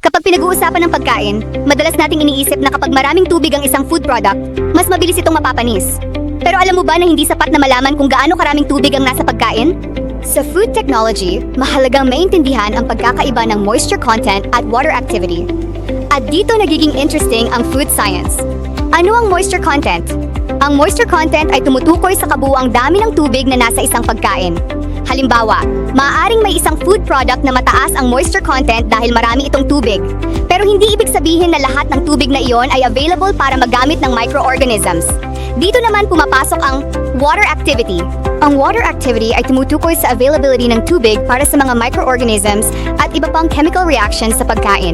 Kapag pinag-uusapan ng pagkain, madalas nating iniisip na kapag maraming tubig ang isang food product, mas mabilis itong mapapanis. Pero alam mo ba na hindi sapat na malaman kung gaano karaming tubig ang nasa pagkain? Sa food technology, mahalagang maintindihan ang pagkakaiba ng moisture content at water activity. At dito nagiging interesting ang food science. Ano ang moisture content? Ang moisture content ay tumutukoy sa kabuuang dami ng tubig na nasa isang pagkain. Halimbawa, maaaring may isang food product na mataas ang moisture content dahil marami itong tubig. Pero hindi ibig sabihin na lahat ng tubig na iyon ay available para magamit ng microorganisms. Dito naman pumapasok ang water activity. Ang water activity ay tumutukoy sa availability ng tubig para sa mga microorganisms at iba pang chemical reactions sa pagkain.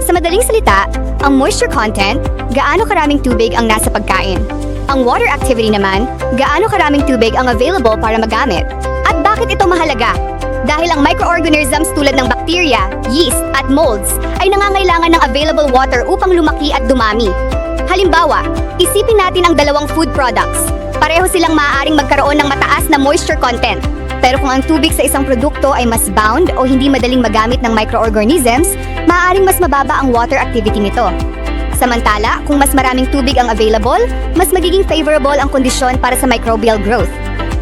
Sa madaling salita, ang moisture content, gaano karaming tubig ang nasa pagkain. Ang water activity naman, gaano karaming tubig ang available para magamit. At bakit ito mahalaga? Dahil ang microorganisms tulad ng bacteria, yeast, at molds ay nangangailangan ng available water upang lumaki at dumami. Halimbawa, isipin natin ang dalawang food products. Pareho silang maaaring magkaroon ng mataas na moisture content. Pero kung ang tubig sa isang produkto ay mas bound o hindi madaling magamit ng microorganisms, maaaring mas mababa ang water activity nito. Samantala, kung mas maraming tubig ang available, mas magiging favorable ang kondisyon para sa microbial growth.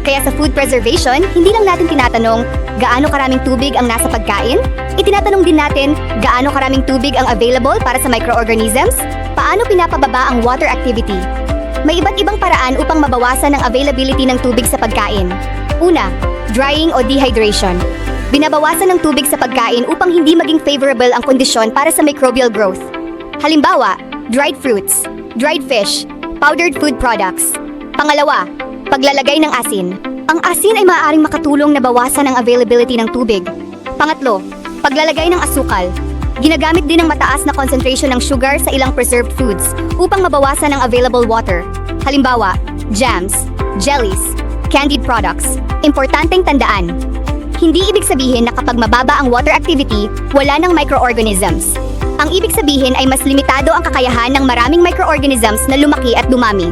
Kaya sa food preservation, hindi lang natin tinatanong gaano karaming tubig ang nasa pagkain, itinatanong din natin gaano karaming tubig ang available para sa microorganisms, paano pinapababa ang water activity. May iba't ibang paraan upang mabawasan ang availability ng tubig sa pagkain. Una, drying o dehydration. Binabawasan ng tubig sa pagkain upang hindi maging favorable ang kondisyon para sa microbial growth. Halimbawa, dried fruits, dried fish, powdered food products. Pangalawa, paglalagay ng asin. Ang asin ay maaaring makatulong na bawasan ang availability ng tubig. Pangatlo, paglalagay ng asukal. Ginagamit din ang mataas na concentration ng sugar sa ilang preserved foods upang mabawasan ang available water. Halimbawa, jams, jellies, candied products. Importanteng tandaan, hindi ibig sabihin na kapag mababa ang water activity, wala ng microorganisms. Ang ibig sabihin ay mas limitado ang kakayahan ng maraming microorganisms na lumaki at dumami.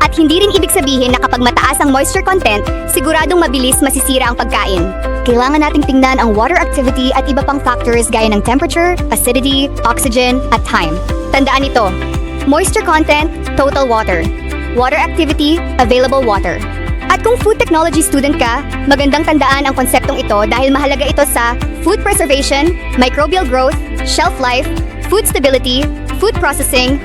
At hindi rin ibig sabihin na kapag mataas ang moisture content, siguradong mabilis masisira ang pagkain. Kailangan nating tingnan ang water activity at iba pang factors gaya ng temperature, acidity, oxygen, at time. Tandaan ito, moisture content, total water. Water activity, available water. At kung food technology student ka, magandang tandaan ang konseptong ito dahil mahalaga ito sa food preservation, microbial growth, shelf life, food stability, food processing.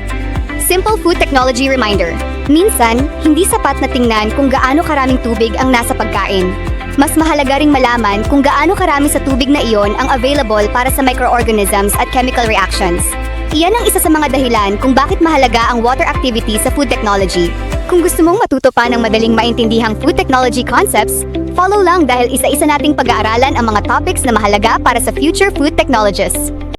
Simple food technology reminder. Minsan, hindi sapat na tingnan kung gaano karaming tubig ang nasa pagkain. Mas mahalaga ring malaman kung gaano karami sa tubig na iyon ang available para sa microorganisms at chemical reactions. Iyan ang isa sa mga dahilan kung bakit mahalaga ang water activity sa food technology. Kung gusto mong matuto pa ng madaling maintindihang food technology concepts, follow lang dahil isa-isa nating pag-aaralan ang mga topics na mahalaga para sa future food technologists.